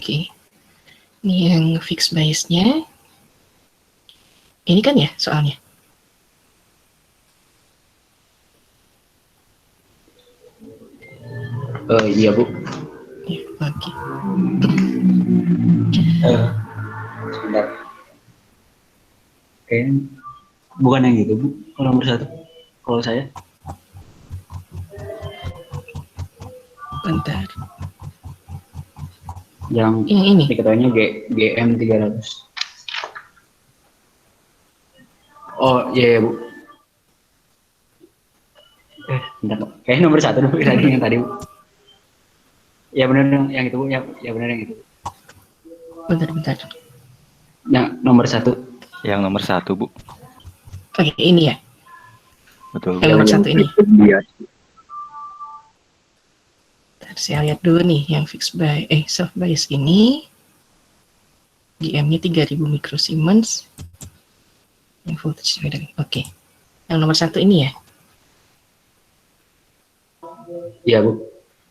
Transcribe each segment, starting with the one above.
Oke. Ini yang fixed bias-nya. Ini kan ya soalnya. Iya Bu. Ya, oke. Sebentar. Kayaknya bukan yang gitu Bu. Kalau nomor 1. Kalau saya. Bentar. Yang ini. diketahuinya GM 300. Oh iya Bu. Bentar. Kayaknya nomor 1 dulu tadi yang tadi Bu. Ya benar yang itu Bu. Ya benar yang itu. Bentar. Yang nomor 1. Yang nomor 1 Bu. Oke, ini ya. Betul. Yang nomor 1 ini. Bias. Saya lihat dulu nih yang fixed bias, self bias ini GM-nya 3000 mikrosiemens. Yang voltage beda. Oke. Yang nomor 1 ini ya. Iya Bu.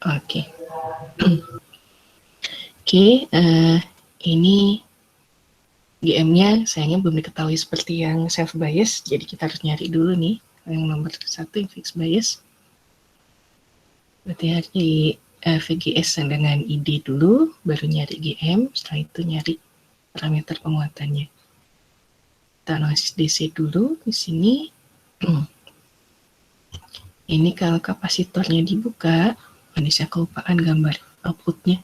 Oke. Oke, ini GM-nya sayangnya belum diketahui seperti yang self bias, jadi kita harus nyari dulu nih yang nomor 1 yang fixed bias. Berarti harus di VGS dengan ID dulu, baru nyari GM, setelah itu nyari parameter penguatannya. Kita analisis DC dulu di sini. Ini kalau kapasitornya dibuka, ini saya kelupaan gambar outputnya.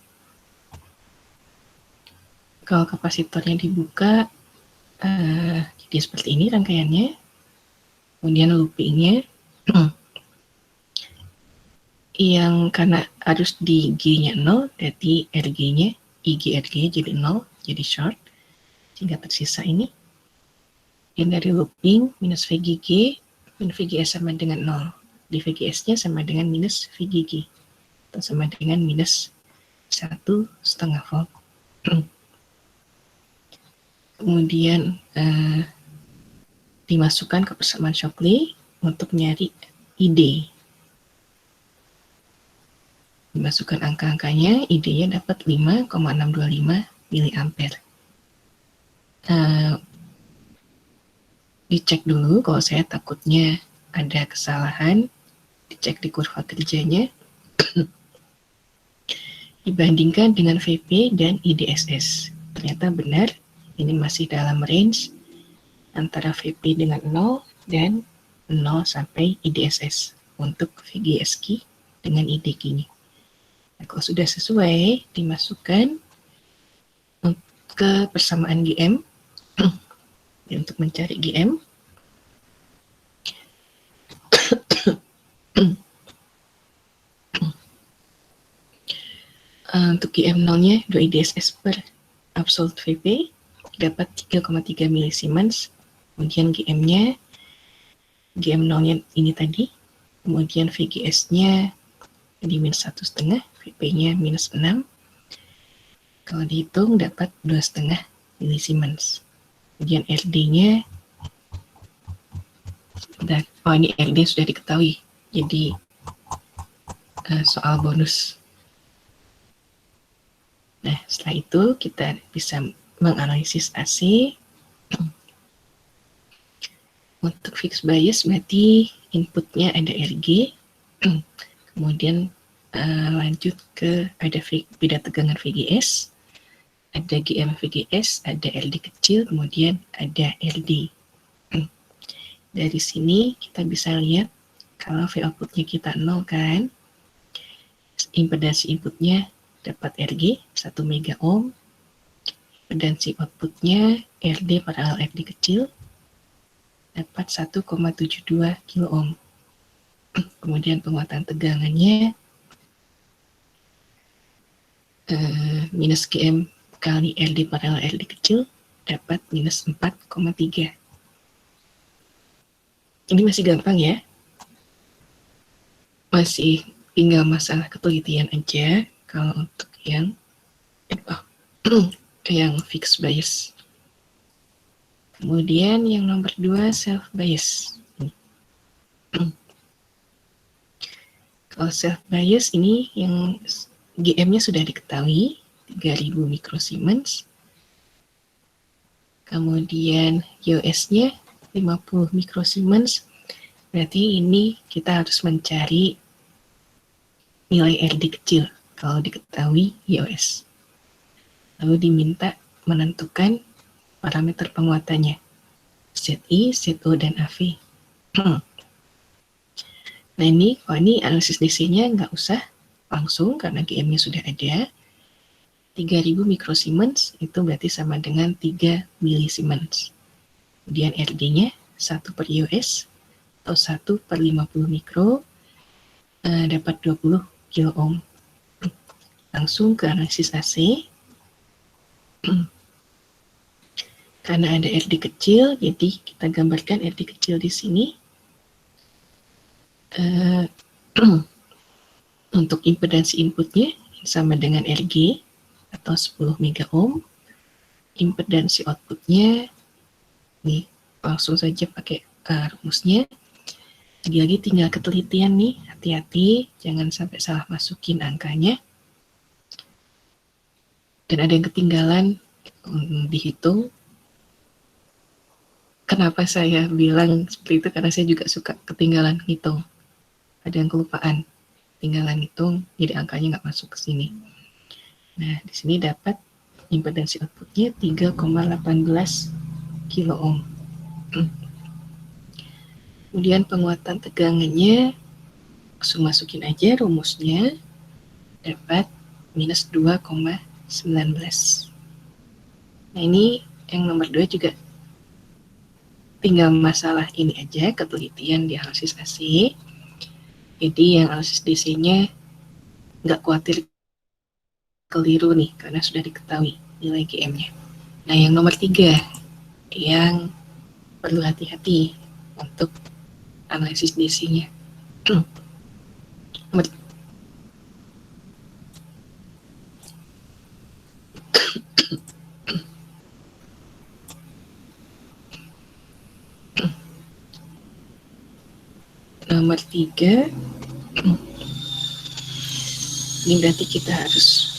Kalau kapasitornya dibuka, jadi seperti ini rangkaiannya. Kemudian loopingnya, yang karena harus di G-nya 0, berarti RG-nya, IG-RG-nya jadi 0, jadi short, sehingga tersisa ini. Yang dari looping, minus VGG, min VGS sama dengan 0. Di VGS-nya sama dengan minus VGG, atau sama dengan minus 1,5 volt. Kemudian dimasukkan ke persamaan Shockley untuk nyari ID. Dimasukkan angka-angkanya, ID-nya dapat 5,625 miliampere. Dicek dulu, kalau saya takutnya ada kesalahan, dicek di kurva kerjanya, dibandingkan dengan VP dan IDSS. Ternyata benar, ini masih dalam range antara VP dengan 0 dan 0 sampai IDSS untuk VGS-key dengan ID-key-nya. Nah, kalau sudah sesuai, dimasukkan ke persamaan GM untuk mencari GM. Untuk GM0-nya 2 IDSS per absolute VP dapat 3,3 milisiemens. Kemudian GM-nya, GM0-nya ini tadi, kemudian VGS-nya di minus 1,5, VP-nya minus 6. Kalau dihitung dapat 2,5 milisiemens. Kemudian RD-nya, oh ini RD sudah diketahui, jadi soal bonus. Nah, setelah itu kita bisa menganalisis AC. Untuk fixed bias berarti inputnya ada RG, kemudian lanjut ke ada beda tegangan VGS, ada GM VGS, ada LD kecil, kemudian ada LD. Dari sini kita bisa lihat kalau V outputnya kita 0 kan, impedansi inputnya dapat RG 1 mega ohm, impedansi outputnya RD paralel RD kecil dapat 1,72 kilo ohm. Kemudian penguatan tegangannya minus GM kali LD paralel LD kecil dapat minus 4,3. Ini masih gampang ya. Masih tinggal masalah ketelitian aja kalau untuk yang yang fixed bias. Kemudian yang nomor 2 self bias. Kalau self bias ini yang GM-nya sudah diketahui, 3000 mikrosiemens. Kemudian US-nya 50 mikrosiemens. Berarti ini kita harus mencari nilai RD kecil kalau diketahui US. Lalu diminta menentukan parameter penguatannya, ZI, ZO, dan AV. Nah ini, kalau ini analisis DC-nya nggak usah langsung karena GM-nya sudah ada. 3000 mikrosiemens itu berarti sama dengan 3 milisiemens. Kemudian RD-nya 1 per US atau 1 per 50 mikro dapat 20 kilo ohm. Langsung ke analisis AC. Karena ada RD kecil, jadi kita gambarkan RD kecil di sini. Untuk impedansi inputnya sama dengan RG atau 10 mega ohm. Impedansi outputnya nih langsung saja pakai rumusnya. Lagi-lagi tinggal ketelitian nih, hati-hati jangan sampai salah masukin angkanya. Dan ada yang ketinggalan dihitung. Kenapa saya bilang seperti itu? Karena saya juga suka ketinggalan hitung. Ada yang kelupaan, tinggalan hitung, jadi angkanya nggak masuk ke sini. Nah, di sini dapat impedansi outputnya 3,18 kilo ohm. Kemudian penguatan tegangannya, langsung masukin aja rumusnya, dapat minus 2,19. Nah ini yang nomor 2 juga tinggal masalah ini aja, ketelitian di analisis AC. Jadi yang analisis DC-nya nggak khawatir keliru nih, karena sudah diketahui nilai GM-nya. Nah yang nomor 3, yang perlu hati-hati untuk analisis DC-nya. Nomor 3, ini berarti kita harus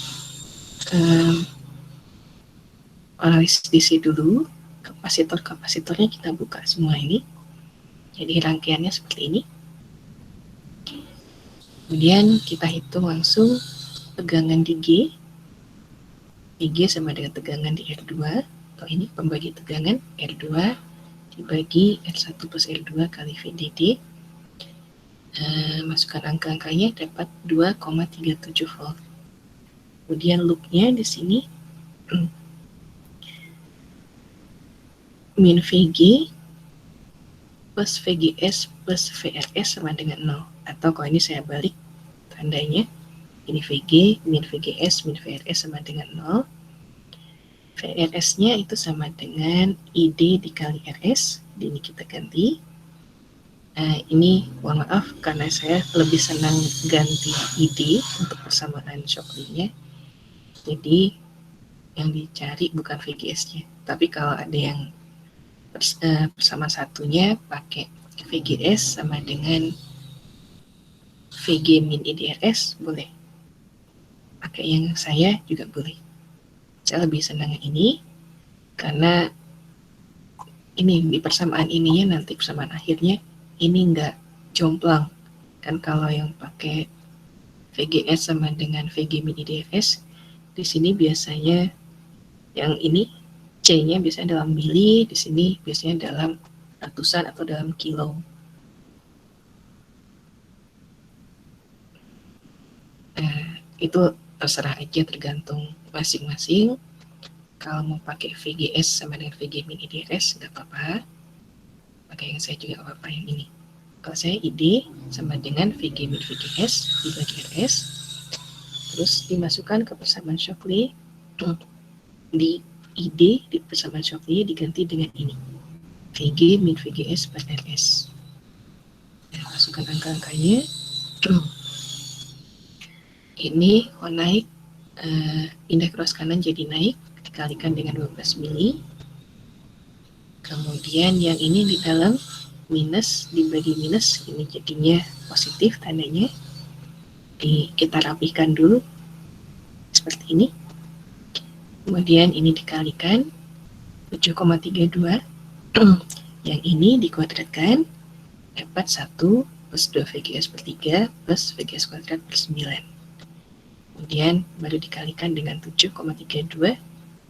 analisis DC dulu. Kapasitor-kapasitornya kita buka semua ini. Jadi rangkaiannya seperti ini. Kemudian kita hitung langsung tegangan di G. Di G sama dengan tegangan di R2. Atau ini pembagi tegangan R2 dibagi R1 plus R2 kali VDD. Masukkan angka-angkanya dapat 2,37 volt. Kemudian loopnya di sini min VG plus VGS plus VRS sama dengan 0. Atau kalau ini saya balik tandanya, ini VG, min VGS, min VRS sama dengan 0. VRS-nya itu sama dengan ID dikali RS, ini kita ganti. Ini mohon maaf karena saya lebih senang ganti ID untuk persamaan Shockley-nya. Jadi yang dicari bukan VGS-nya, tapi kalau ada yang bersama satunya pakai VGS sama dengan VG min IDRS boleh. Pakai yang saya juga boleh. Saya lebih senang yang ini karena ini di persamaan ininya nanti persamaan akhirnya ini enggak jomplang. Kan kalau yang pakai VGS sama dengan VG min IDRS di sini biasanya yang ini C-nya biasanya dalam mili, di sini biasanya dalam ratusan atau dalam kilo. Itu terserah aja, tergantung masing-masing. Kalau mau pakai VGS sama dengan VG min IDRS nggak apa-apa. Pakai yang saya juga nggak apa-apa yang ini. Kalau saya ID sama dengan VG min VGS dibagi RS, terus dimasukkan ke persamaan Shockley. Di ID di persamaan Shockley diganti dengan ini VG min VGS per RS. Nah, masukkan angka-angkanya. Ini kalau naik pindah cross kanan jadi naik, dikalikan dengan 12 mili. Kemudian yang ini di dalam minus dibagi minus, ini jadinya positif tandanya. Kita rapihkan dulu seperti ini. Kemudian ini dikalikan 7,32. Yang ini dikuadratkan dapat 1 plus 2 VGS per 3 plus VGS kuadrat per 9. Kemudian baru dikalikan dengan 7,32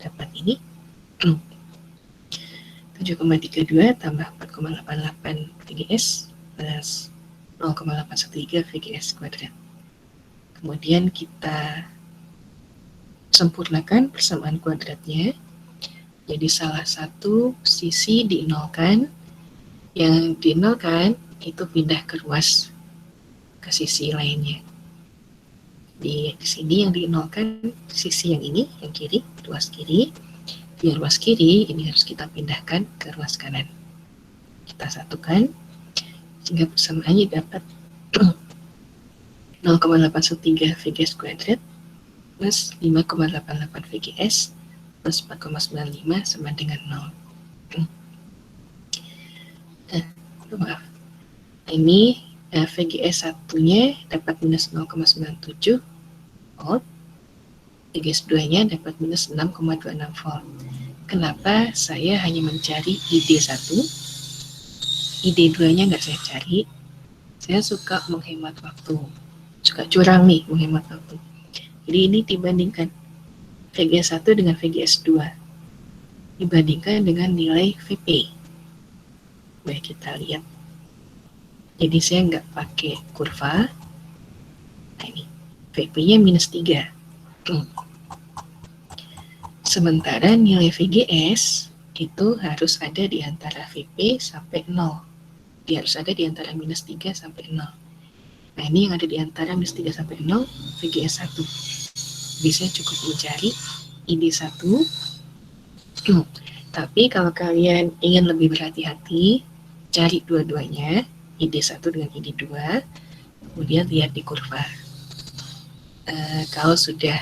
dapat ini 7,32 tambah 4,88 VGS plus 0,813 VGS kuadrat. Kemudian kita sempurnakan persamaan kuadratnya. Jadi salah satu sisi dinolkan, yang dinolkan itu pindah ke ruas ke sisi lainnya. Di sini yang dinolkan sisi yang ini, yang kiri, ruas kiri. Di ruas kiri ini harus kita pindahkan ke ruas kanan. Kita satukan sehingga persamaannya dapat 0,813 VGS kuadrat plus 5,88 VGS plus 4,95 sama dengan 0. Maaf. Ini VGS satunya dapat minus 0,97 volt, VGS 2-nya dapat minus 6,26 volt. Kenapa saya hanya mencari ID1, ID2-nya nggak saya cari? Saya suka menghemat waktu, suka curang nih menghemat waktu. Jadi ini dibandingkan VGS 1 dengan VGS 2, dibandingkan dengan nilai VP. Baik, kita lihat. Jadi saya nggak pakai kurva. Nah ini, VP-nya minus 3. Sementara nilai VGS itu harus ada di antara VP sampai 0. Dia harus ada di antara minus 3 sampai 0. Nah ini yang ada di antara minus 3 sampai 0, VGS 1. Bisa cukup mencari ID1. Tapi kalau kalian ingin lebih berhati-hati, cari dua-duanya, ID1 dengan ID2, kemudian lihat di kurva. Kalau sudah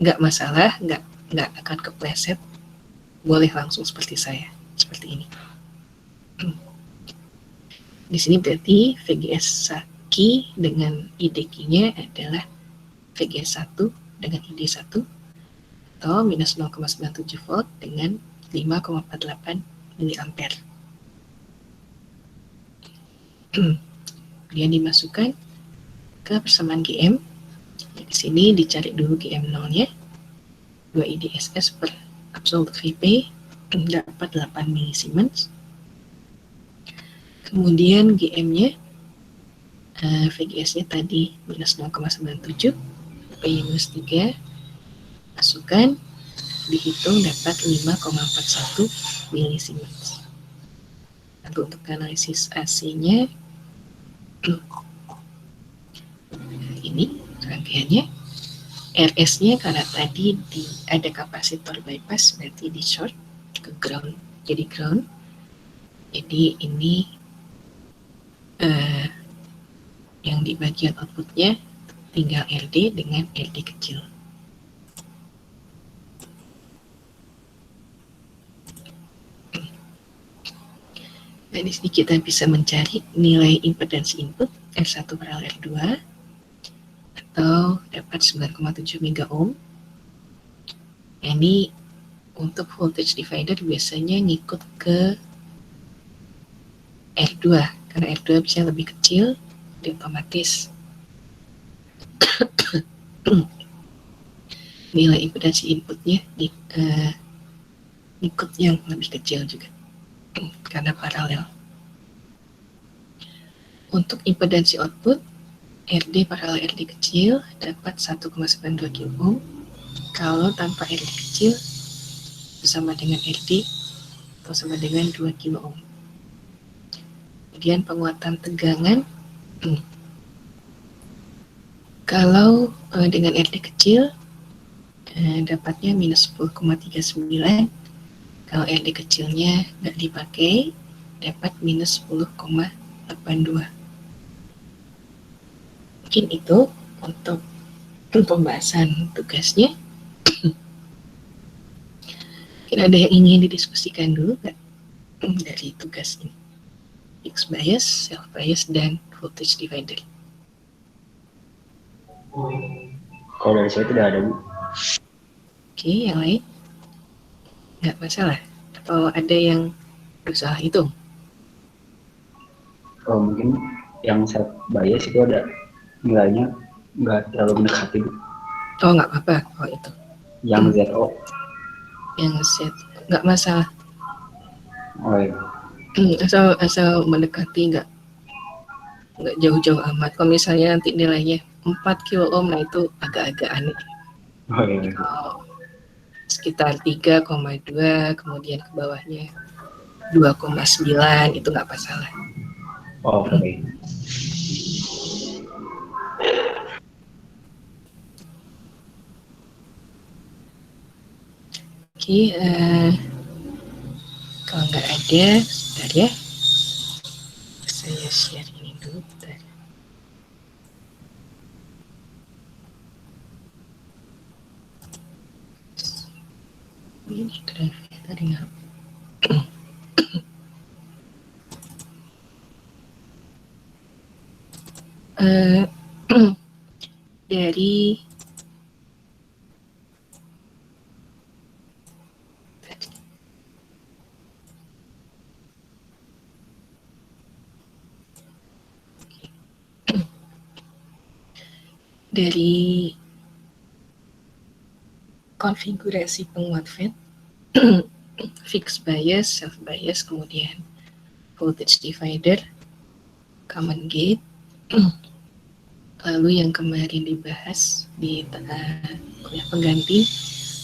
nggak masalah, nggak akan kepleset, boleh langsung seperti saya, seperti ini. Di sini berarti VGS Ki dengan ID-nya adalah VGS 1 dengan ID1 atau minus 0,97 volt dengan 5,48 miliampere. Kemudian dimasukkan ke persamaan GM. Di sini dicari dulu GM0-nya. 2 IDSS per absolute VP dapat 8 milisiemens. Kemudian GM-nya, VGS-nya tadi minus 0,97, P minus 3, masukkan, dihitung dapat 5,41 milisiemens. Lalu untuk analisis AC-nya, ini rangkaiannya. RS-nya karena tadi ada kapasitor bypass, berarti di short ke ground, jadi ground. Jadi ini yang di bagian outputnya tinggal RD dengan RD kecil. Nah, di sini kita bisa mencari nilai impedansi input R1 per R2 atau dapat 9,7 mega ohm. Ini untuk voltage divider biasanya ngikut ke R2 karena R2 bisa lebih kecil, jadi otomatis nilai impedansi inputnya ikut yang lebih kecil juga karena paralel. Untuk impedansi output RD paralel RD kecil dapat 1,92 kilo ohm. Kalau tanpa RD kecil sama dengan RD atau sama dengan 2 kilo ohm. Kemudian penguatan tegangan, kalau dengan RD kecil dapatnya minus 10,39. Kalau RD kecilnya nggak dipakai, dapat minus 10,82. Mungkin itu untuk pembahasan tugasnya. Mungkin ada yang ingin didiskusikan dulu nggak dari tugas ini? Fixed bias, self bias, dan voltage divider. Kalau dari saya tidak ada, Bu. Oke, yang lain? Nggak masalah? Atau ada yang salah hitung? Oh, mungkin yang set bias itu ada nilainya nggak terlalu mendekati, Bu. Oh, nggak apa-apa kalau itu. Yang ZO. Yang set nggak masalah. Oh iya. Asal mendekati, nggak jauh-jauh amat. Kalau misalnya nanti nilainya 4 kilo ohm, nah itu agak-agak aneh. Oh iya. Kalau sekitar 3,2, kemudian ke bawahnya 2,9, itu nggak masalah. Oh, oke. Oke, kalau nggak ada, sebentar ya. Saya share ini dulu, bentar. Ini drive tadi nggak. Eh, dari dari konfigurasi penguat FET, fixed bias, self bias, kemudian voltage divider, common gate, lalu yang kemarin dibahas di kuliah pengganti,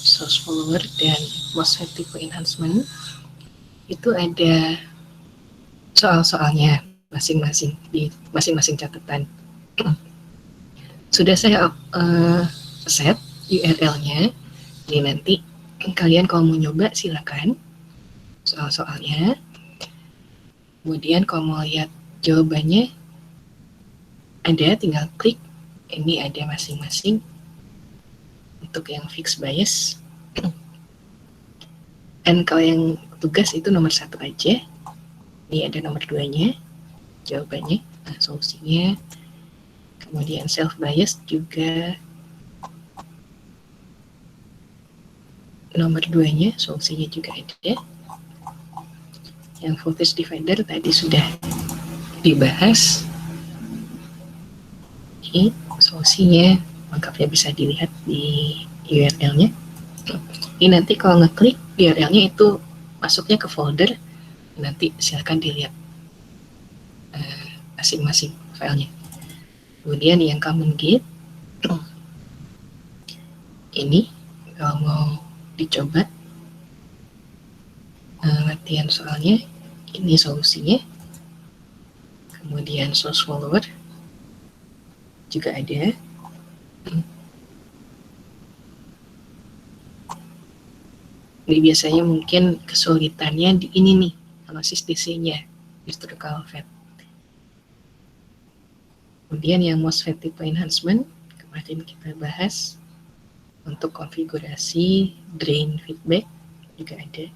source follower, dan MOSFET type enhancement, itu ada soal-soalnya masing-masing di masing-masing catatan. Sudah saya set URL-nya, jadi nanti kalian kalau mau nyoba silakan soal-soalnya. Kemudian kalau mau lihat jawabannya ada, tinggal klik. Ini ada masing-masing. Untuk yang fixed bias, dan kalau yang tugas itu nomor 1 aja. Ini ada nomor 2-nya, jawabannya, solusinya. Kemudian self bias juga nomor 2-nya, solusinya juga ada. Yang voltage divider tadi sudah dibahas. Ini solusinya lengkapnya bisa dilihat di URL-nya. Ini nanti kalau ngeklik URL-nya itu masuknya ke folder, nanti silakan dilihat masing-masing filenya. Kemudian yang common gate, ini kalau mau dicoba latihan soalnya, ini solusinya. Kemudian source follower juga ada. Ini biasanya mungkin kesulitannya di ini nih, analisis DC-nya, historical FET. Kemudian yang MOSFET type enhancement, kemarin kita bahas untuk konfigurasi drain feedback juga ada.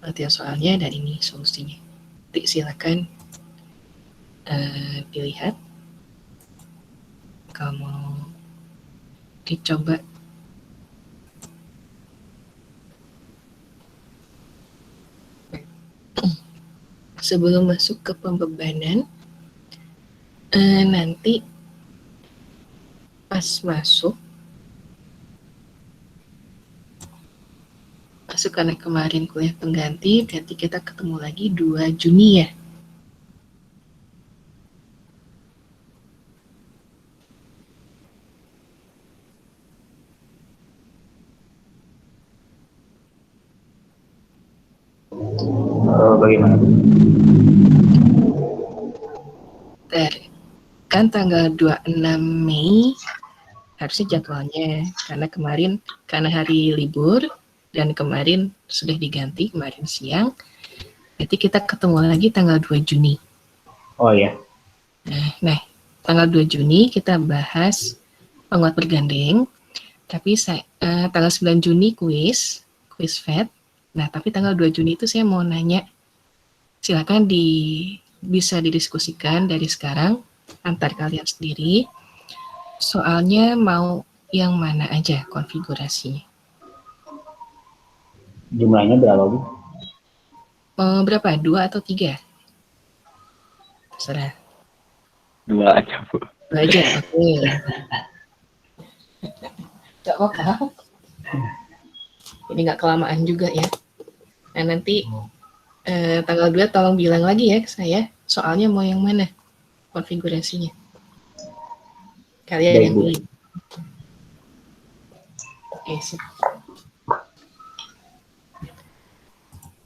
Latihan soalnya dan ini solusinya. Nanti silakan dilihat kalau mau dicoba. Sebelum masuk ke pembebanan, nanti pas masuk karena kemarin kuliah pengganti, berarti kita ketemu lagi 2 Juni ya. Bagaimana, Bu? Kan tanggal 26 Mei harusnya jadwalnya, karena hari libur dan kemarin sudah diganti kemarin siang, berarti kita ketemu lagi tanggal 2 Juni. Oh iya. Nah, tanggal 2 Juni kita bahas penguat bergandeng, tapi tanggal 9 Juni quiz FET. Nah, tapi tanggal 2 Juni itu saya mau nanya, silakan bisa didiskusikan dari sekarang antar kalian sendiri. Soalnya mau yang mana aja konfigurasinya? Jumlahnya berapa, Bu? Berapa? 2 atau 3? Terserah. 2 aja, Bu. 2 aja, oke. Gak apa-apa. Ini nggak kelamaan juga ya. Nah, nanti tanggal 2 tolong bilang lagi ya ke saya, soalnya mau yang mana konfigurasinya. Kalian Baik, yang Bu. pilih. Oke, sip.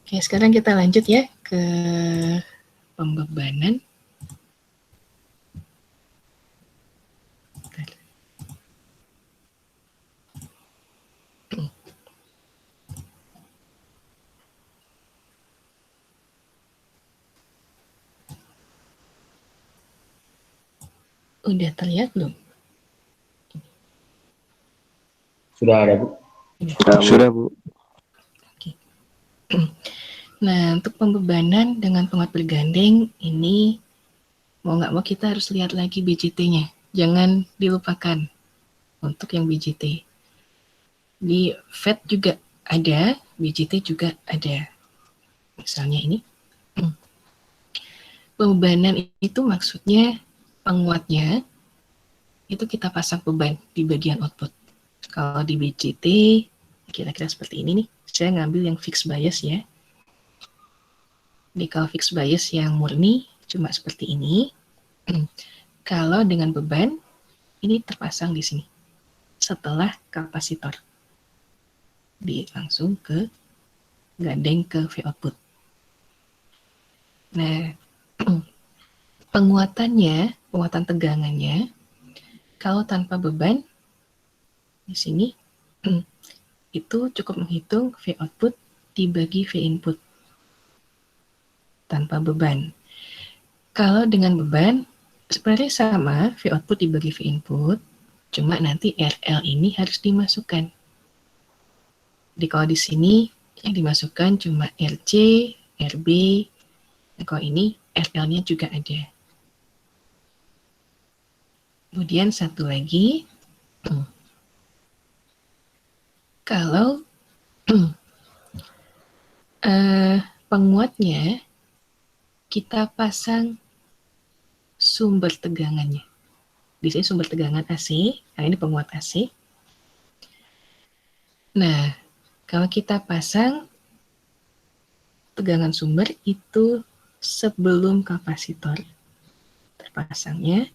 Oke, sekarang kita lanjut ya ke pembebanan. Bentar. Udah terlihat belum? Sudah ada, Bu? Sudah, Bu. Oke. Nah, untuk pembebanan dengan penguat bergandeng ini mau nggak mau kita harus lihat lagi BJT-nya. Jangan dilupakan untuk yang BJT. Di FET juga ada, BJT juga ada. Misalnya ini. Pembebanan itu maksudnya penguatnya itu kita pasang beban di bagian output. Kalau di BJT kira-kira seperti ini nih. Saya ngambil yang fixed bias ya. Di kalau fixed bias yang murni cuma seperti ini. Kalau dengan beban ini terpasang di sini. Setelah kapasitor. Langsung ke gandeng ke V output. Nah, penguatan tegangannya, kalau tanpa beban, di sini, itu cukup menghitung V output dibagi V input. Tanpa beban. Kalau dengan beban, sebenarnya sama, V output dibagi V input, cuma nanti RL ini harus dimasukkan. Jadi kalau di sini, yang dimasukkan cuma RC, RB, nah, kalau ini RL-nya juga ada. Kemudian satu lagi, kalau penguatnya kita pasang sumber tegangannya. Di sini sumber tegangan AC, karena ini penguat AC. Nah, kalau kita pasang tegangan sumber itu sebelum kapasitor terpasangnya,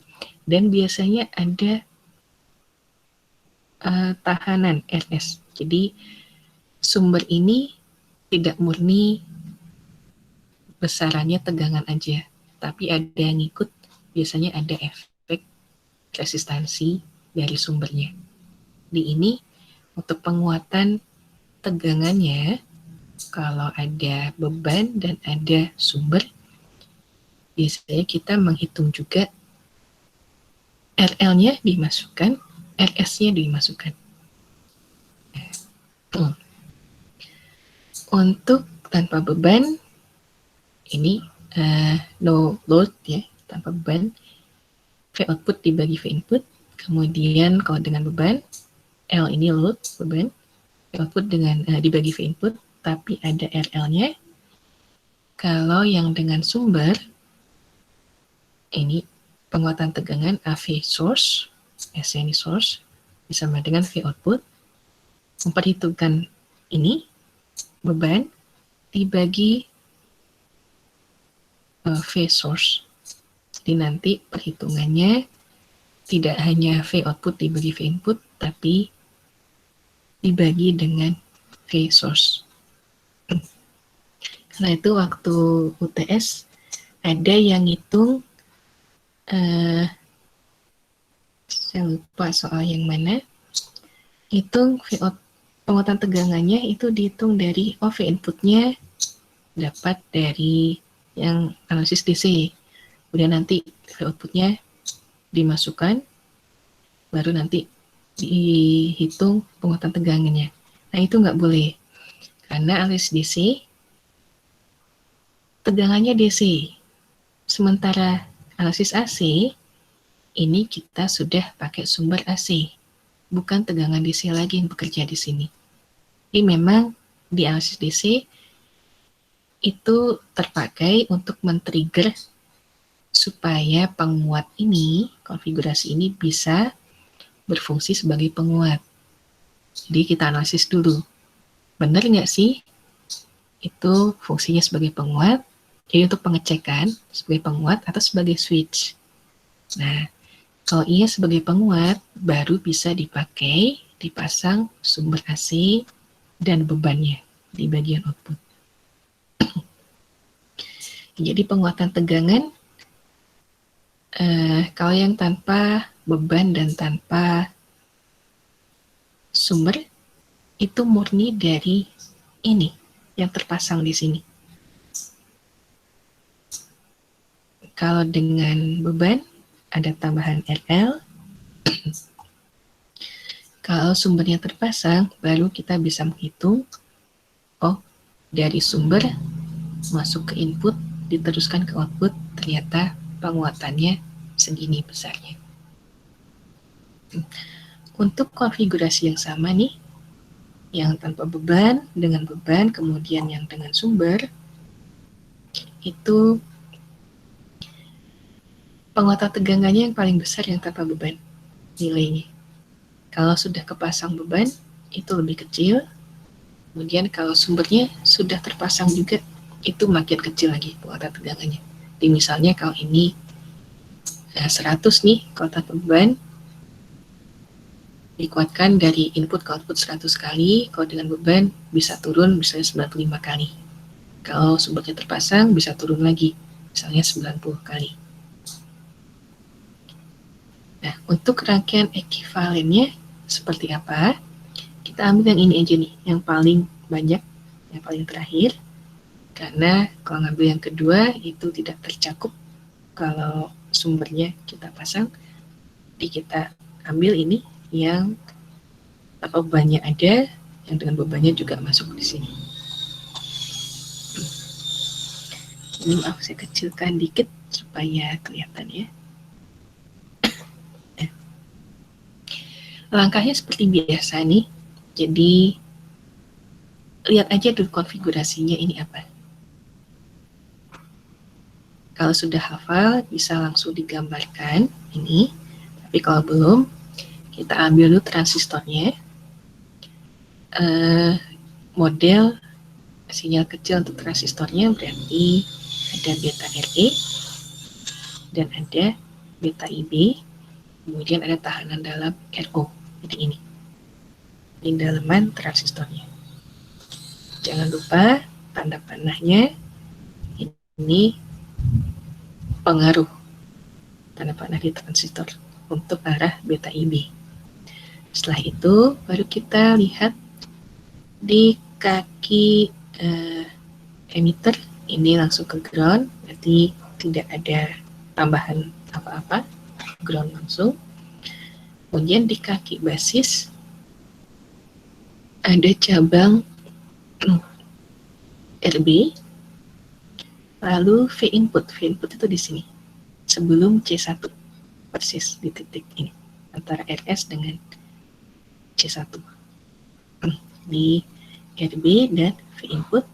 dan biasanya ada tahanan RS. Jadi sumber ini tidak murni besarannya tegangan aja, tapi ada yang ngikut, biasanya ada efek resistansi dari sumbernya. Di ini untuk penguatan tegangannya, kalau ada beban dan ada sumber, biasanya kita menghitung juga RL-nya dimasukkan, RS-nya dimasukkan. Untuk tanpa beban, ini no load ya, tanpa beban, V output dibagi V input, kemudian kalau dengan beban, L ini load, beban, V output dengan dibagi V input, tapi ada RL-nya. Kalau yang dengan sumber, ini penguatan tegangan AV source, S ini source, bersama dengan V output, memperhitungkan ini, beban, dibagi V source. Jadi nanti perhitungannya tidak hanya V output dibagi V input, tapi dibagi dengan V source. Karena itu waktu UTS ada yang ngitung, saya lupa soal yang mana, hitung V output, penguatan tegangannya itu dihitung dari V inputnya dapat dari yang analisis DC, kemudian nanti V outputnya dimasukkan, baru nanti dihitung penguatan tegangannya. Nah itu nggak boleh, karena analisis DC tegangannya DC, sementara analisis AC ini kita sudah pakai sumber AC. bukan tegangan DC lagi yang bekerja di sini. Jadi memang di analisis DC itu terpakai untuk men-trigger supaya penguat ini, konfigurasi ini bisa berfungsi sebagai penguat. Jadi kita analisis dulu, benar nggak sih itu fungsinya sebagai penguat? Jadi untuk pengecekan sebagai penguat atau sebagai switch. Nah, kalau iya sebagai penguat, baru bisa dipakai, dipasang sumber AC dan bebannya di bagian output. Jadi penguatan tegangan, kalau yang tanpa beban dan tanpa sumber, itu murni dari ini yang terpasang di sini. Kalau dengan beban, ada tambahan RL. Kalau sumbernya terpasang, baru kita bisa menghitung, oh, dari sumber masuk ke input, diteruskan ke output, ternyata penguatannya segini besarnya. Untuk konfigurasi yang sama nih, yang tanpa beban, dengan beban, kemudian yang dengan sumber, itu penguatan tegangannya yang paling besar yang tanpa beban nilainya. Kalau sudah kepasang beban, itu lebih kecil. Kemudian kalau sumbernya sudah terpasang juga, itu makin kecil lagi penguatan tegangannya. Jadi misalnya kalau ini 100 nih, kalau tanpa beban, dikuatkan dari input ke output 100 kali, kalau dengan beban bisa turun misalnya 95 kali. Kalau sumbernya terpasang bisa turun lagi, misalnya 90 kali. Nah, untuk rangkaian ekivalennya seperti apa? Kita ambil yang ini aja nih, yang paling banyak, yang paling terakhir. Karena kalau ngambil yang kedua, itu tidak tercakup kalau sumbernya kita pasang. Jadi kita ambil ini yang tanpa bebannya ada, yang dengan bebannya juga masuk di sini. Ini maaf, saya kecilkan dikit supaya kelihatan ya. Langkahnya seperti biasa nih. Jadi lihat aja dulu konfigurasinya ini apa. Kalau sudah hafal bisa langsung digambarkan ini. Tapi kalau belum, kita ambil dulu transistornya. Model sinyal kecil untuk transistornya berarti ada beta RE dan ada beta IB. Kemudian ada tahanan dalam RO. Jadi ini daleman transistornya. Jangan lupa tanda panahnya ini pengaruh tanda panah di transistor untuk arah beta IB. Setelah itu baru kita lihat di kaki emitter ini langsung ke ground, berarti tidak ada tambahan apa-apa, ground langsung. Kemudian di kaki basis ada cabang RB, lalu V input itu di sini, sebelum C1, persis di titik ini, antara RS dengan C1. Di RB dan V input.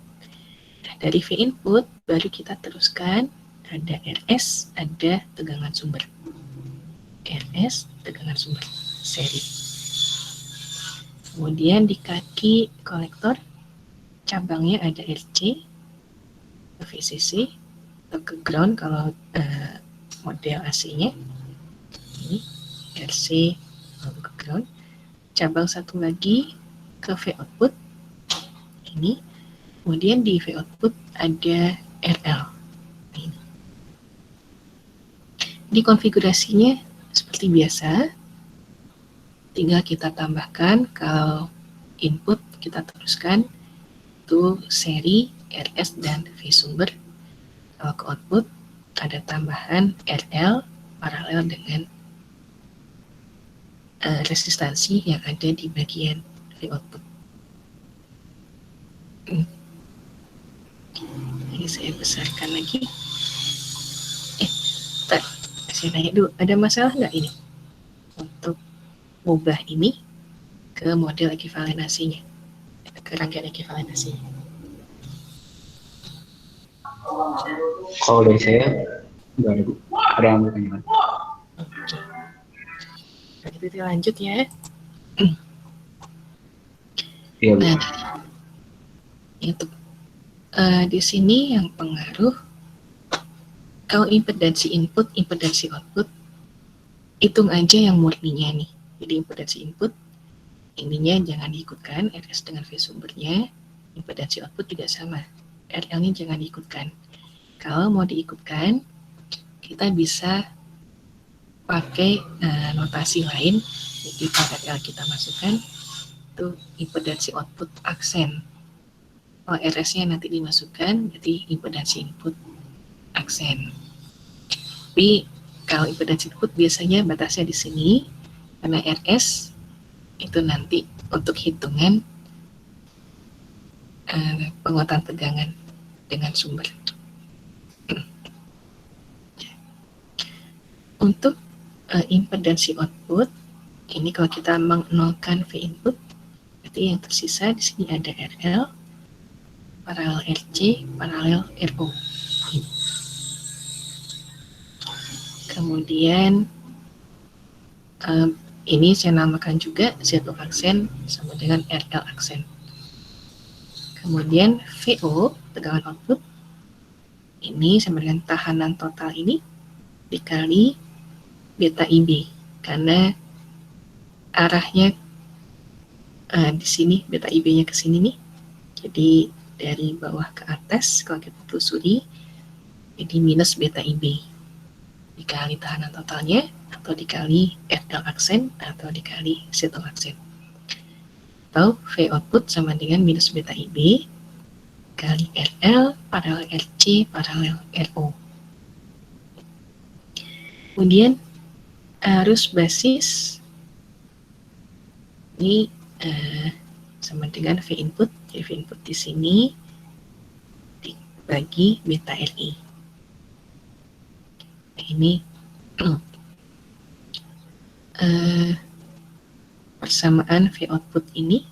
Nah, dari V input baru kita teruskan, ada RS, ada tegangan sumber. RS, tegangan sumber, seri. Kemudian di kaki kolektor, cabangnya ada RC, VCC, atau ke ground kalau model AC-nya. Ini RC, lalu ke ground. Cabang satu lagi ke V output, ini. Kemudian di V output ada RL. Ini. Di konfigurasinya seperti biasa, tinggal kita tambahkan kalau input kita teruskan itu seri RS dan V sumber. Kalau ke output ada tambahan RL paralel dengan resistansi yang ada di bagian V output. Ini saya besarkan lagi. Bentar, saya tanya dulu, ada masalah nggak ini? Untuk mengubah ini, ke model ekivalenasinya, ke rangkaian ekivalenasinya. Kalau dari saya nggak ada Bu. Ada yang mau tanyakan? Oke. Nah, kita lanjut ya. Iya Bu. Nah, untuk di sini yang pengaruh, kalau impedansi input, impedansi output, hitung aja yang murninya nih. Jadi impedansi input, ininya jangan diikutkan, RS dengan V sumbernya. Impedansi output juga sama, RL-nya jangan diikutkan. Kalau mau diikutkan, kita bisa pakai notasi lain. Jadi kalau RL kita masukkan, itu impedansi output aksen. Kalau RS-nya nanti dimasukkan, jadi impedansi input aksen. Tapi kalau impedansi input biasanya batasnya di sini, karena RS itu nanti untuk hitungan penguatan tegangan dengan sumber. Untuk impedansi output, ini kalau kita menolkan V input, berarti yang tersisa di sini ada RL, paralel RC, paralel RO. Kemudian ini saya namakan juga Z aksen sama dengan RL aksen. Kemudian VO, tegangan output, ini sama dengan tahanan total ini dikali beta IB, karena arahnya di sini beta IB-nya ke sini nih. Jadi dari bawah ke atas kalau kita telusuri, jadi minus beta IB dikali tahanan totalnya, atau dikali RL aksen, atau dikali Z aksen. Atau V output sama dengan minus beta IB kali RL paralel RC paralel RO. Kemudian arus basis ini sama dengan V input. Jadi V input di sini dibagi beta RI. Nah, ini persamaan V output ini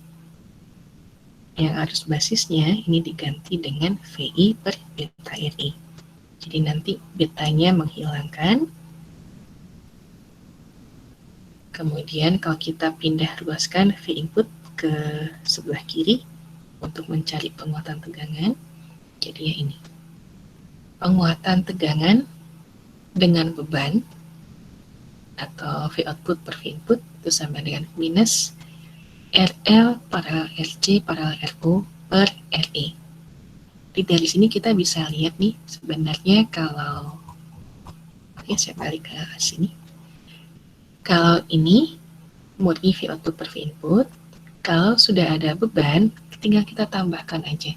yang arus basisnya ini diganti dengan VI per beta RI. Jadi nanti betanya menghilangkan. Kemudian kalau kita pindah ruaskan V input ke sebelah kiri untuk mencari penguatan tegangan, jadi ya ini. Penguatan tegangan dengan beban atau V output per V input itu sama dengan minus RL paralel RC paralel RO per RE. Jadi dari sini kita bisa lihat nih, sebenarnya kalau saya balik ke sini. Kalau ini murni V output per V input, kalau sudah ada beban, tinggal kita tambahkan aja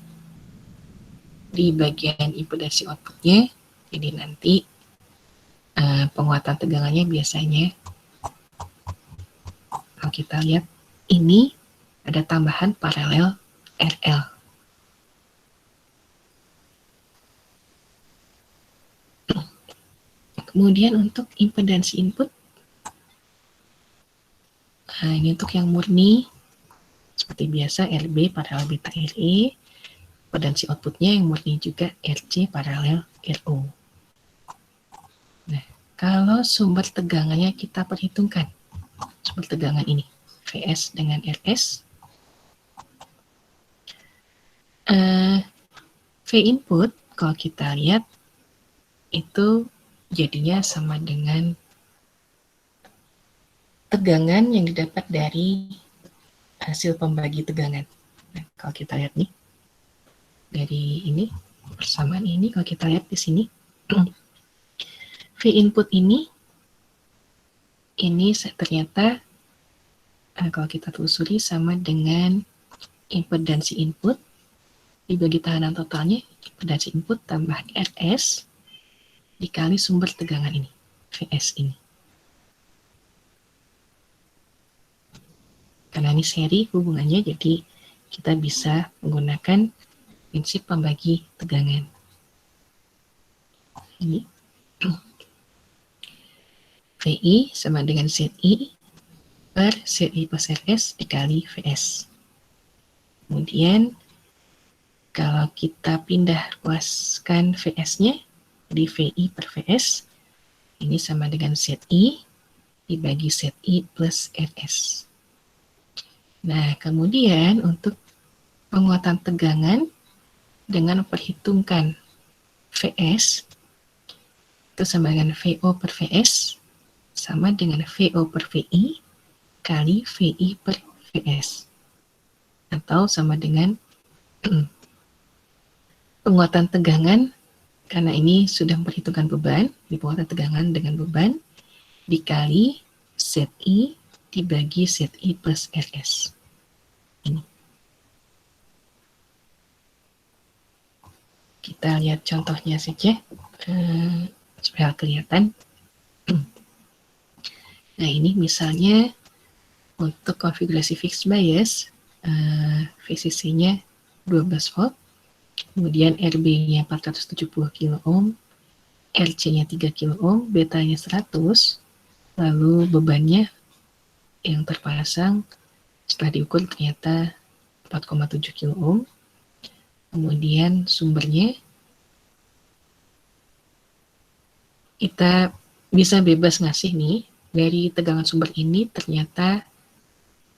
di bagian impedansi outputnya. Jadi nanti penguatan tegangannya biasanya kalau kita lihat ini ada tambahan paralel RL. Kemudian untuk impedansi input, ini untuk yang murni seperti biasa RB paralel beta RE, impedansi outputnya yang murni juga RC paralel RO. Nah, kalau sumber tegangannya kita perhitungkan, sumber tegangan ini VS dengan RS, V input kalau kita lihat itu jadinya sama dengan tegangan yang didapat dari hasil pembagi tegangan. Nah, kalau kita lihat nih, dari ini, persamaan ini, kalau kita lihat di sini, V input ini ternyata kalau kita telusuri sama dengan impedansi input dibagi tahanan totalnya, impedansi input tambah RS dikali sumber tegangan ini, VS ini. Karena ini seri hubungannya, jadi kita bisa menggunakan prinsip pembagi tegangan. Ini VI sama dengan ZI per ZI plus RS dikali VS. Kemudian kalau kita pindah ruaskan VS-nya di VI per VS, ini sama dengan ZI dibagi ZI plus RS. Nah, kemudian untuk penguatan tegangan dengan memperhitungkan VS, itu sama dengan VO per VS, sama dengan VO per VI kali VI per VS. Atau sama dengan penguatan tegangan, karena ini sudah memperhitungkan beban, di penguatan tegangan dengan beban, dikali ZI dibagi ZI plus RS. Ini. Kita lihat contohnya saja, supaya kelihatan. Nah, ini misalnya untuk konfigurasi fixed bias, VCC-nya 12 volt, kemudian RB-nya 470 kilo ohm, RC-nya 3 kilo ohm, betanya 100, lalu bebannya yang terpasang setelah diukur ternyata 4,7 kilo ohm. Kemudian sumbernya kita bisa bebas ngasih nih, dari tegangan sumber ini ternyata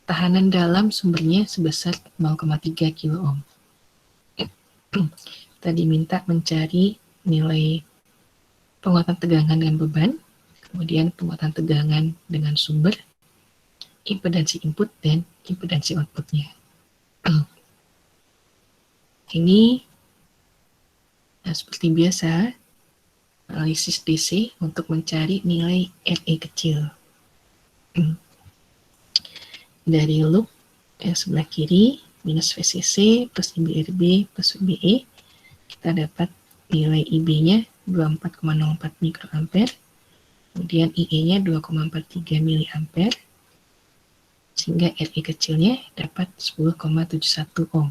tahanan dalam sumbernya sebesar 0,3 kilo ohm. Kita diminta mencari nilai penguatan tegangan dengan beban, kemudian penguatan tegangan dengan sumber, impedansi input, dan impedansi outputnya. Ini seperti biasa, analisis DC untuk mencari nilai RE kecil. Dari loop yang sebelah kiri, minus VCC plus IBRB plus VBE, kita dapat nilai IB-nya 24,04 mikroampere, kemudian IE-nya 2,43 miliampere, sehingga RE kecilnya dapat 10,71 ohm.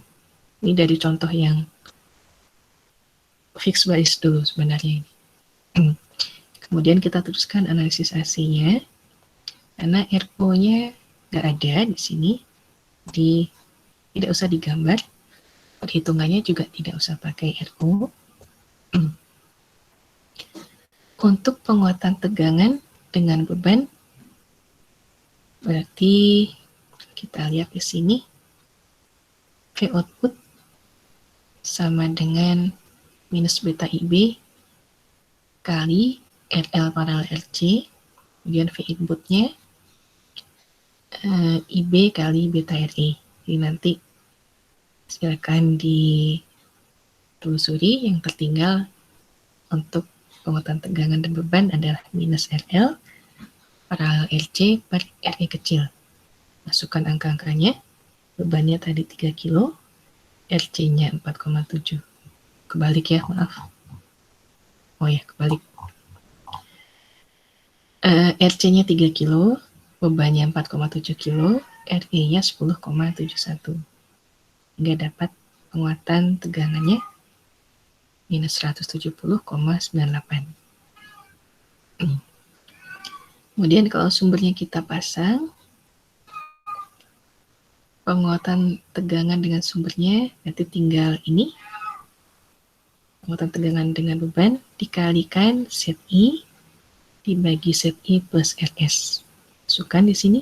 Ini dari contoh yang fixed bias dulu sebenarnya. Kemudian kita teruskan analisis AC-nya, karena RO-nya nggak ada di sini, tidak usah digambar, perhitungannya juga tidak usah pakai RO. Untuk penguatan tegangan dengan beban, berarti kita lihat di sini, V output sama dengan minus beta IB kali RL paralel RC, kemudian V inputnya IB kali beta RE. Jadi nanti silakan ditelusuri, yang tertinggal untuk penguatan tegangan dan beban adalah minus RL paralel RC per RE kecil. Masukkan angka-angkanya, bebannya tadi 3 kilo, RC-nya 4,7. Kebalik ya, maaf. Oh ya, kebalik. RC-nya 3 kilo, bebannya 4,7 kilo, RE-nya 10,71. Hingga dapat penguatan tegangannya minus 170,98. Kemudian kalau sumbernya kita pasang, penguatan tegangan dengan sumbernya nanti tinggal ini, penguatan tegangan dengan beban dikalikan ZI dibagi ZI plus RS. Masukkan di sini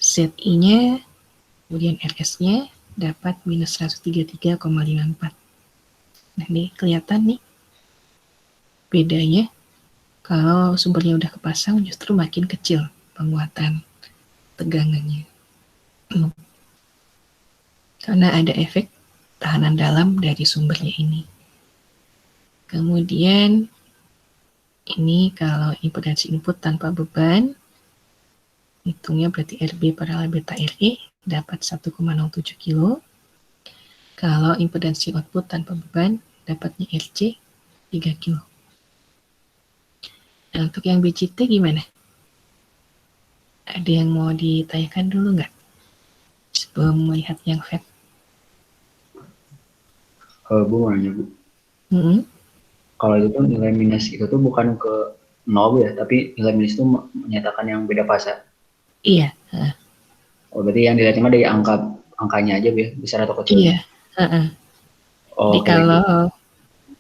ZI-nya, kemudian RS-nya dapat minus 133,54. Nah, ini kelihatan nih bedanya. Kalau sumbernya udah kepasang justru makin kecil penguatan tegangannya. Karena ada efek tahanan dalam dari sumbernya ini. Kemudian ini kalau impedansi input tanpa beban, hitungnya berarti RB paralel beta RE dapat 1,07 kilo. Kalau impedansi output tanpa beban, dapatnya RC 3 kilo. Nah, untuk yang BCT gimana? Ada yang mau ditanyakan dulu nggak? Sebelum melihat yang FET. Bu, mau nanya, Bu. Kalau itu tuh nilai minus itu tuh bukan ke 0 ya, tapi nilai minus itu menyatakan yang beda fase. Iya, Oh, berarti yang dilihatnya mah dari angkanya aja Bu ya, besar atau kecil. iya. Oh, Jadi oke, baik, Bu.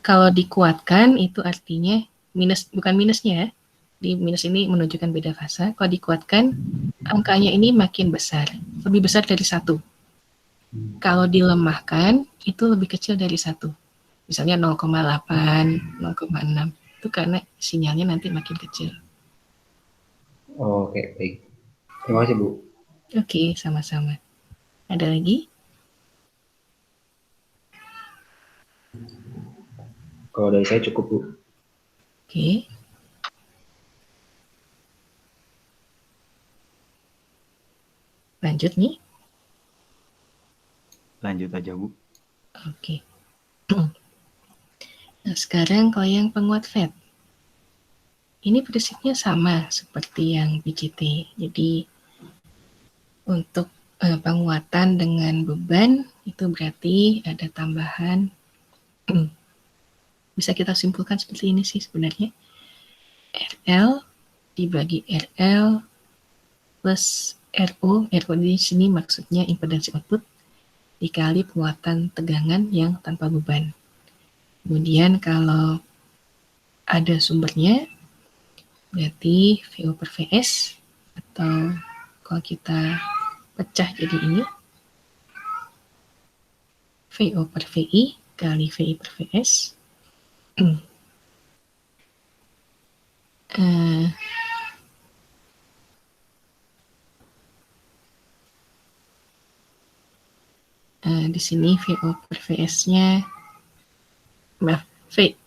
kalau dikuatkan itu artinya minus, bukan minusnya ya. Di minus ini menunjukkan beda fasa. Kalau dikuatkan angkanya ini makin besar, lebih besar dari 1. Kalau dilemahkan itu lebih kecil dari 1. Misalnya 0,8, 0,6. Itu karena sinyalnya nanti makin kecil. Oh, oke, baik. Terima kasih Bu. Oke, sama-sama. Ada lagi? Kalau dari saya cukup Bu. Oke. Lanjut nih. Lanjut aja Bu. Oke. Nah, sekarang kalau yang penguat FET. Ini prinsipnya sama seperti yang BCT. Jadi untuk penguatan dengan beban itu berarti ada tambahan. Bisa kita simpulkan seperti ini sih sebenarnya. RL dibagi RL plus RO. RO di sini maksudnya impedansi output dikali penguatan tegangan yang tanpa beban. Kemudian kalau ada sumbernya berarti VO per VS, atau kalau kita pecah jadi ini VO per VI kali VI per VS. Di sini VO per VS-nya, maaf,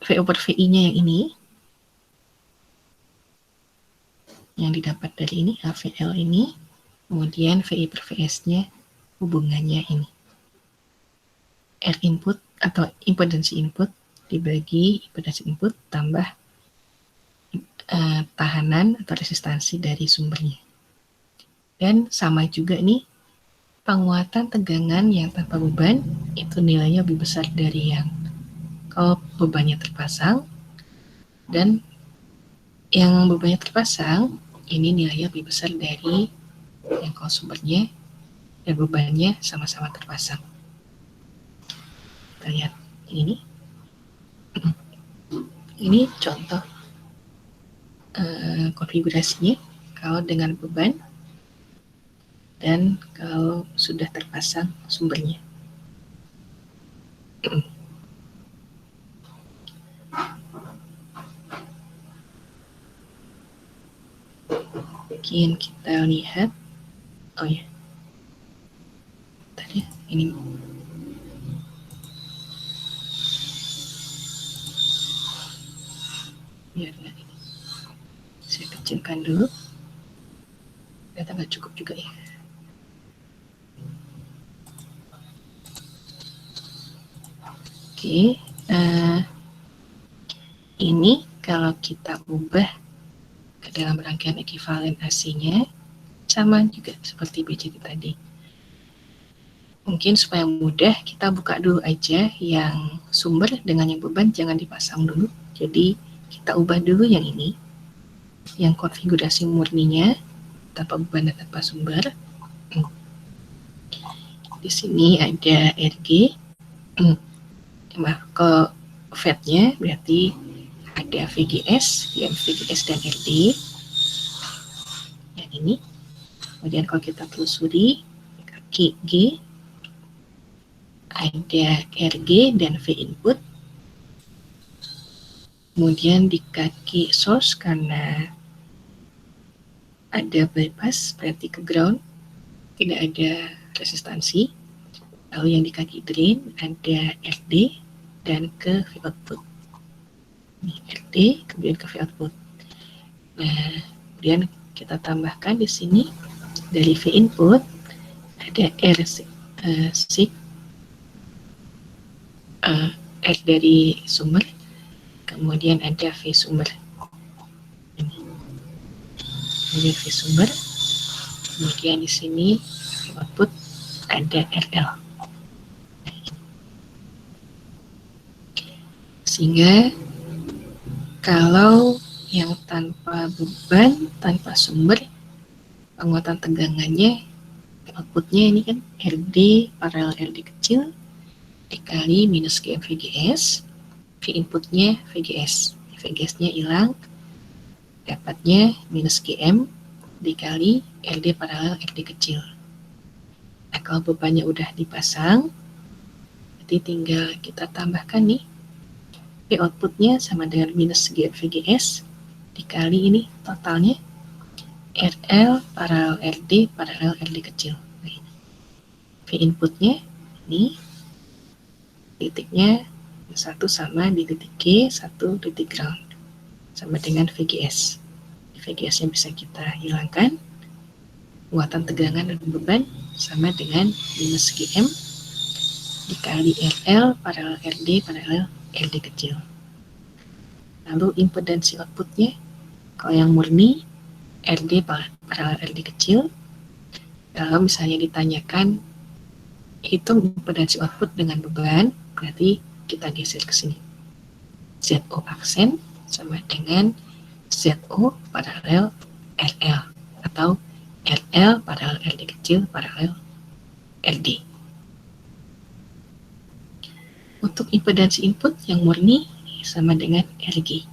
VO per VI-nya yang ini, yang didapat dari ini, AVL ini, kemudian VI per VS-nya hubungannya ini. R input atau impedansi input dibagi impedansi input tambah tahanan atau resistansi dari sumbernya. Dan sama juga nih, penguatan tegangan yang tanpa beban itu nilainya lebih besar dari yang kalau bebannya terpasang, dan yang bebannya terpasang ini nilainya lebih besar dari yang kalau sumbernya dan bebannya sama-sama terpasang. Kita lihat ini. Ini contoh konfigurasinya kalau dengan beban dan kalau sudah terpasang sumbernya. Mungkin kita lihat, oh ya, tadi ini biar nggak ini, saya kecilkan dulu, ternyata nggak cukup juga ya. Oke, ini kalau kita ubah ke dalam rangkaian ekivalen AC-nya, sama juga seperti BCT tadi. Mungkin supaya mudah, kita buka dulu aja yang sumber dengan yang beban, jangan dipasang dulu. Jadi kita ubah dulu yang ini, yang konfigurasi murninya, tanpa beban dan tanpa sumber. Di sini ada RG, ke FET-nya berarti ada VGS, VGS dan RD. Yang ini. Kemudian kalau kita telusuri kaki G, ada RG dan V input. Kemudian di kaki source karena ada bypass berarti ke ground, tidak ada resistansi. Lalu yang di kaki drain ada RD dan ke V output. Ini RD kemudian ke V output. Nah, kemudian kita tambahkan di sini dari V input ada R R dari sumber, kemudian ada V sumber. Ini. Kemudian V sumber, kemudian di sini output ada RL. Sehingga kalau yang tanpa beban, tanpa sumber, penguatan tegangannya, outputnya ini kan RD paralel RD kecil dikali minus GM VGS, V inputnya VGS, VGS-nya hilang, dapatnya minus GM dikali RD paralel RD kecil. Nah, kalau bebannya udah dipasang, berarti tinggal kita tambahkan nih, V outputnya sama dengan minus GM VGS dikali ini totalnya RL paralel RD paralel RD kecil. Nah, V inputnya ini titiknya satu sama di titik G, satu titik ground, sama dengan VGS. VGS yang bisa kita hilangkan, muatan tegangan dan beban sama dengan minus GM dikali RL paralel RD paralel RD kecil. Lalu impedansi outputnya, kalau yang murni RD paralel RD kecil, kalau misalnya ditanyakan hitung impedansi output dengan beban, berarti kita geser ke sini. ZO aksen sama dengan ZO paralel RL atau RL paralel RD kecil paralel RD. Untuk impedansi input yang murni sama dengan RG.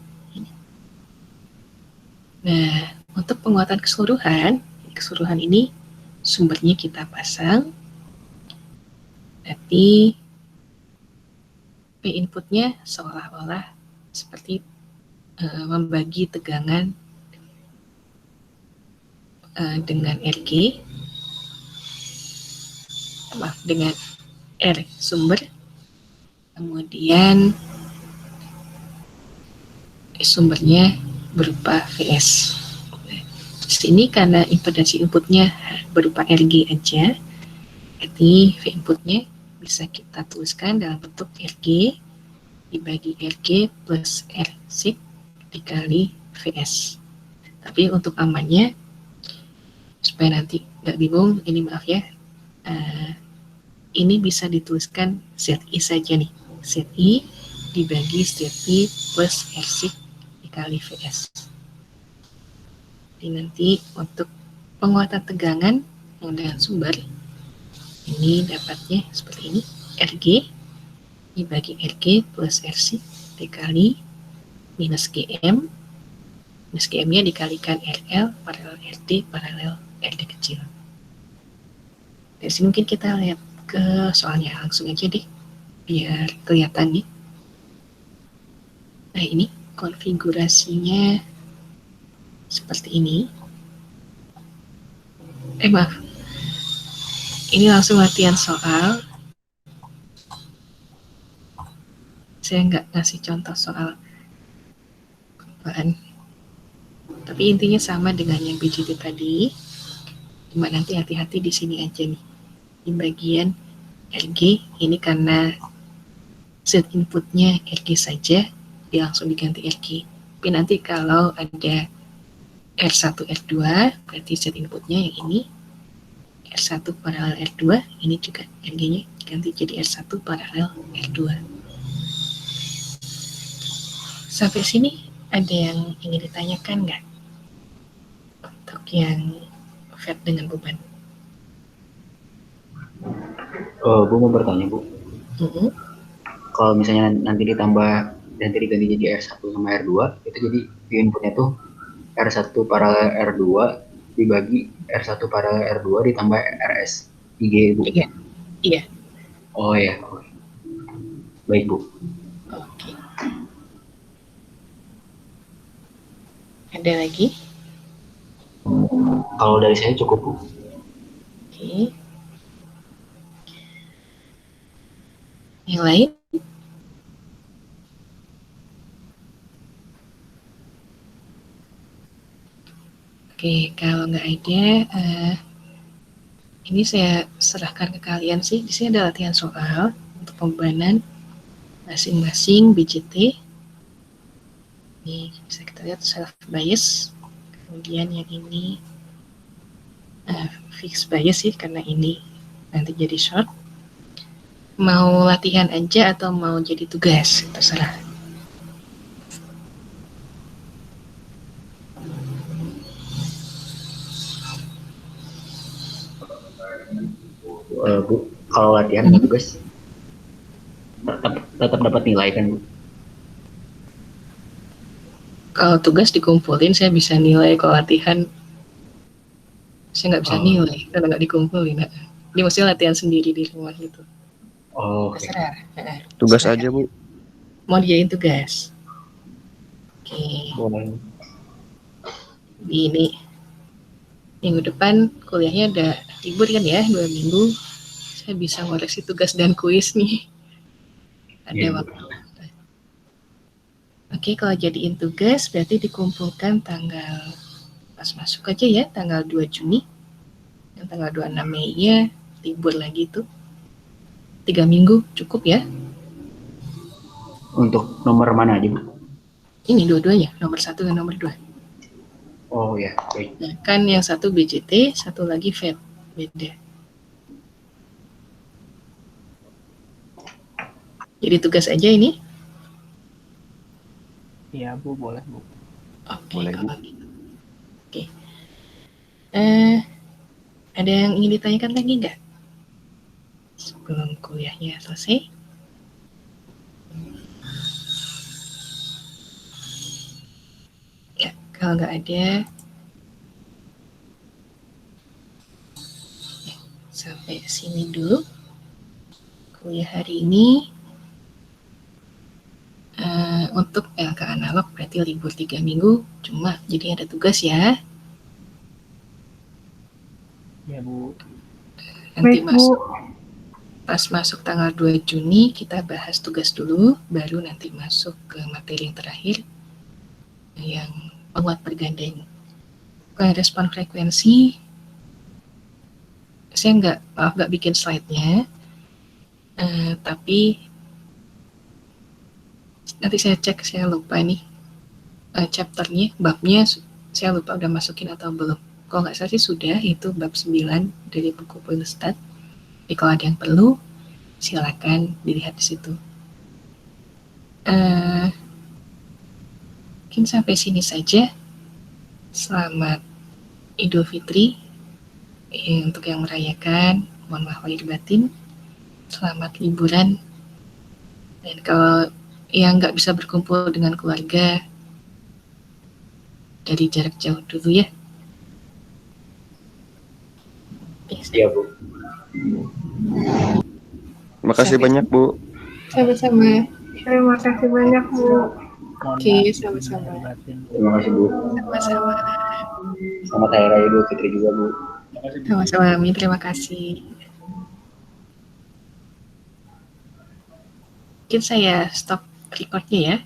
Nah, untuk penguatan keseluruhan ini sumbernya kita pasang. Berarti P inputnya seolah-olah seperti membagi tegangan dengan RG, dengan R sumber, kemudian sumbernya berupa VS. Di sini karena impedansi inputnya berupa RG aja, berarti V inputnya bisa kita tuliskan dalam bentuk RG dibagi RG plus R sig dikali VS. Tapi untuk amannya, supaya nanti nggak bingung, ini maaf ya, ini bisa dituliskan ZI saja nih, ZI dibagi ZI plus R sig dikali VS. Jadi nanti untuk penguatan tegangan yang dengan sumber, ini dapatnya seperti ini, RG dibagi RG plus RC dikali minus GM, minus GM-nya dikalikan RL paralel RD paralel RD kecil. Dari sini mungkin kita lihat ke soalnya langsung aja deh, biar kelihatan nih. Nah, ini konfigurasinya seperti ini. Maaf, ini langsung latihan soal. Saya nggak ngasih contoh soal bahan, tapi intinya sama dengan yang BJT tadi. Cuma nanti hati-hati di sini aja nih, di bagian RG ini karena Z inputnya RG saja, dia langsung diganti RG. Tapi nanti kalau ada R1 R2, berarti Z inputnya yang ini R1 paralel R2, ini juga RG-nya diganti jadi R1 paralel R2. Sampai sini ada yang ingin ditanyakan nggak? Untuk yang FET dengan beban. Bu mau bertanya, Bu. Kalau misalnya nanti diganti jadi R1 sama R2, itu jadi inputnya tuh R1 paralel R2 dibagi R1 paralel R2 ditambah RS IG, Bu. Iya. Oh ya. Baik, Bu. Oke. Ada lagi? Kalau dari saya cukup, Bu. Oke. Yang lain? Oke, kalau nggak ada, ini saya serahkan ke kalian sih. Di sini ada latihan soal untuk pembebanan masing-masing BJT. Ini bisa kita lihat self bias. Kemudian yang ini fixed bias sih, karena ini nanti jadi short. Mau latihan aja atau mau jadi tugas, terserah. Bu, kalau latihan atau tugas tetap dapat nilai kan, Bu? Kalau tugas dikumpulin saya bisa nilai, kalau latihan saya nggak bisa nilai karena nggak dikumpulin. Ini mesti latihan sendiri di rumah gitu. Oke. Terserah. Tugas Terserah. aja, Bu. Mau dijadiin tugas. Oke. Boleh. Ini minggu depan kuliahnya udah libur kan ya, 2 minggu. Saya bisa ngoreksi tugas dan kuis nih. Ada Iya, Bu. waktu. Oke, kalau jadiin tugas berarti dikumpulkan tanggal pas masuk aja ya, tanggal 2 Juni. Yang tanggal 26 Mei-nya libur lagi tuh. 3 minggu cukup ya. Untuk nomor mana aja, Bu? Ini dua-duanya, nomor 1 dan nomor 2. Oh ya, baik. Nah, kan yang satu BJT, satu lagi VET. Beda. Jadi tugas aja ini? Iya, Bu, boleh, Bu. Oke, Boleh, Bu. kalau gitu. Oke. Ada yang ingin ditanyakan lagi nggak? Sebelum kuliahnya selesai? Ya, kalau nggak ada, sampai sini dulu kuliah hari ini. Untuk LK analog berarti libur 3 minggu, cuma jadi ada tugas ya. Ya, Bu. Nanti pas masuk tanggal 2 Juni kita bahas tugas dulu, baru nanti masuk ke materi yang terakhir yang penguat bergandeng. Kalau respon frekuensi, saya nggak bikin slide-nya, tapi nanti saya cek, saya lupa nih chapternya, babnya saya lupa udah masukin atau belum. Kalau nggak salah sih sudah, itu bab 9 dari buku Poilstat. Jadi kalau ada yang perlu, silakan dilihat di situ. Mungkin sampai sini saja. Selamat Idul Fitri untuk yang merayakan. Mohon maaf lahir batin. Selamat liburan. Dan kalau yang nggak bisa berkumpul dengan keluarga, dari jarak jauh dulu ya. Iya, Bu. Makasih banyak, Bu. Sama-sama. Terima kasih banyak, Bu. Oke, sama-sama. Terima kasih, Bu. Sama-sama. Selamat Hari Raya Idul Fitri juga, Bu. Sama-sama, Ami. Terima kasih. Mungkin saya stop recordnya ya.